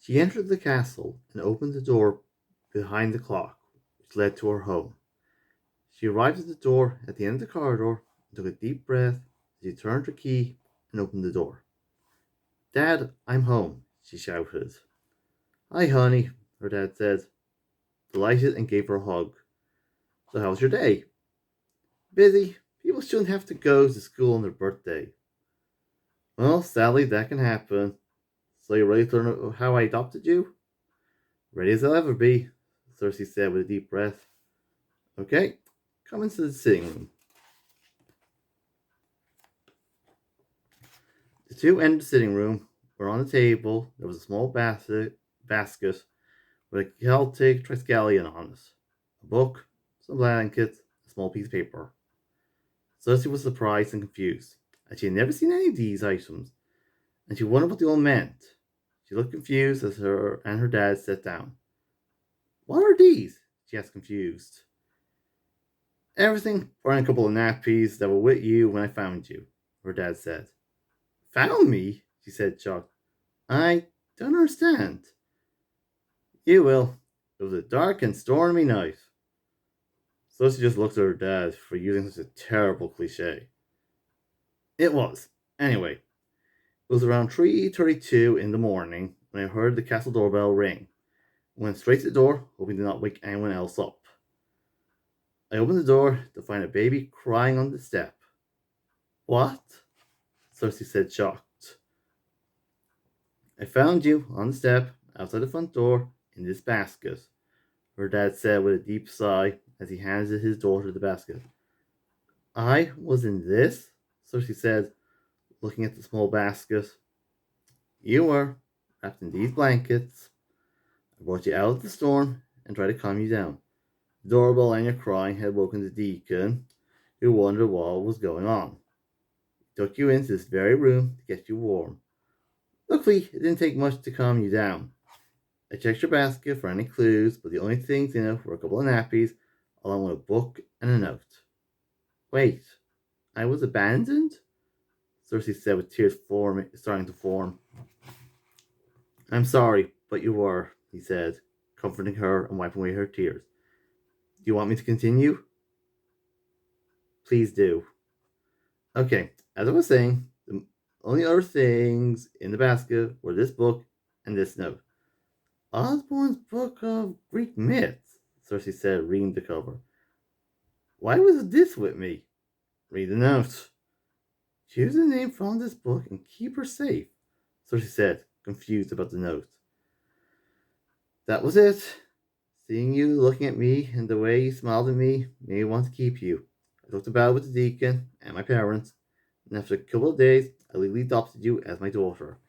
She entered the castle and opened the door behind the clock, which led to her home. She arrived at the door at the end of the corridor and took a deep breath as she turned her key and opened the door. Dad, I'm home, she shouted. Hi, honey, her dad said, delighted, and gave her a hug. So, how was your day? Busy. People shouldn't have to go to school on their birthday. Well, sadly, that can happen. So, you ready to learn how I adopted you? Ready as I'll ever be, Cersei said with a deep breath. Okay, come into the sitting room. The two entered the sitting room, where on the table there was a small basket with a Celtic triskelion on it, a book, some blankets, a small piece of paper. Cersei was surprised and confused, as she had never seen any of these items, and she wondered what they all meant. She looked confused as her and her dad sat down. What are these? She asked, confused. Everything, barring a couple of nappies that were with you when I found you, her dad said. Found me? She said, shocked. I don't understand. You will. It was a dark and stormy night. So she just looked at her dad for using such a terrible cliche. It was. Anyway, it was around 3:32 in the morning when I heard the castle doorbell ring. I went straight to the door, hoping to not wake anyone else up. I opened the door to find a baby crying on the step. What? Cersei said, shocked. I found you on the step outside the front door in this basket, her dad said with a deep sigh as he handed his daughter the basket. I was in this? Cersei said, looking at the small basket. You were, wrapped in these blankets. I brought you out of the storm and tried to calm you down. The doorbell and your crying had woken the deacon, who wondered what was going on. He took you into this very room to get you warm. Luckily, it didn't take much to calm you down. I checked your basket for any clues, but the only things in it were a couple of nappies, along with a book and a note. Wait, I was abandoned? Cersei said with tears starting to form. I'm sorry, but you were, he said, comforting her and wiping away her tears. Do you want me to continue? Please do. Okay, as I was saying, the only other things in the basket were this book and this note. Osborne's Book of Greek Myths, Cersei said, reading the cover. Why was this with me? Read the note. Choose a name from this book and keep her safe, Cersei said, confused about the note. That was it. Seeing you looking at me and the way you smiled at me made me want to keep you. I talked about it with the deacon and my parents, and after a couple of days, I legally adopted you as my daughter.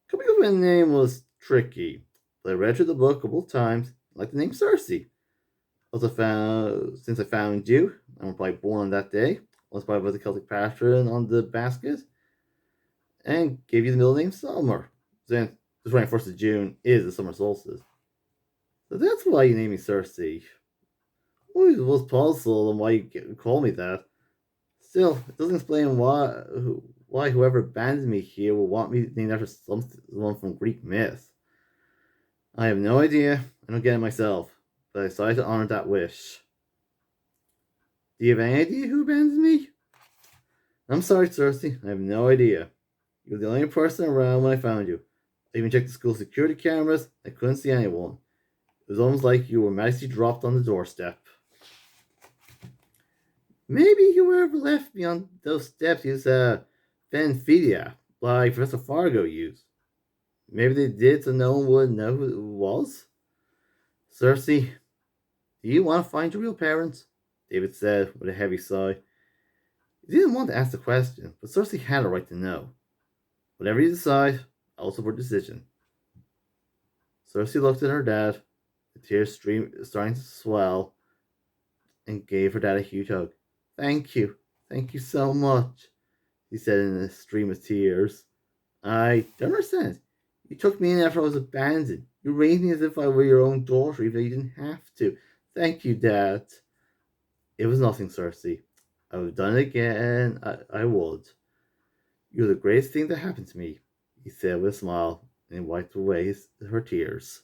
Coming up with a name was tricky, but I read through the book a couple of times, and liked the name Cersei. Since I found you, I was probably born on that day, was probably with the Celtic pattern on the basket, and gave you the middle name Summer, since the 21st of June is the summer solstice. So that's why you named me Cersei. I always was puzzled on why you call me that. Still, it doesn't explain why whoever abandoned me here will want me named after someone from Greek myth. I have no idea. I don't get it myself, but I decided to honor that wish. Do you have any idea who abandoned me? I'm sorry, Cersei. I have no idea. You were the only person around when I found you. I even checked the school security cameras. I couldn't see anyone. It was almost like you were magically dropped on the doorstep. Maybe whoever left me on those steps used Fenfidia, like Professor Fargo used. Maybe they did so no one would know who it was? Cersei, do you want to find your real parents? David said with a heavy sigh. He didn't want to ask the question, but Cersei had a right to know. Whatever you decide, I'll support your decision. Cersei looked at her dad, the tears starting to swell, and gave her dad a huge hug. Thank you. Thank you so much, he said in a stream of tears. I don't understand. You took me in after I was abandoned. You raised me as if I were your own daughter, even though you didn't have to. Thank you, Dad. It was nothing, Cersei. I would have done it again. I would. You're the greatest thing that happened to me, he said with a smile and wiped away her tears.